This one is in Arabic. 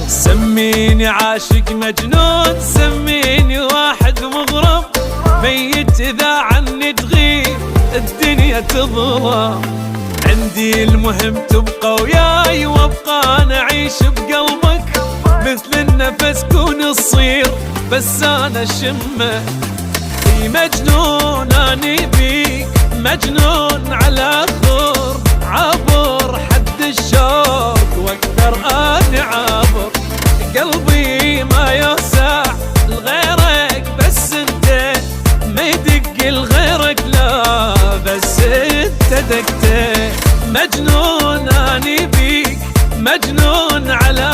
سميني عاشق مجنون، سميني واحد مغرم، ميت إذا عني تغيب الدنيا تظلم. عندي المهم تبقى وياي وابقى أنا أعيش بقلبك، مثل النفس كون الصير بس أنا شمه. في مجنون أني بيك، مجنون على خور، عبر حد الشوق واقدر أني عابر. قلبي ما يوسع لغيرك بس انت، ما يدق لغيرك لا بس انت دقته. مجنون أني بيك، مجنون على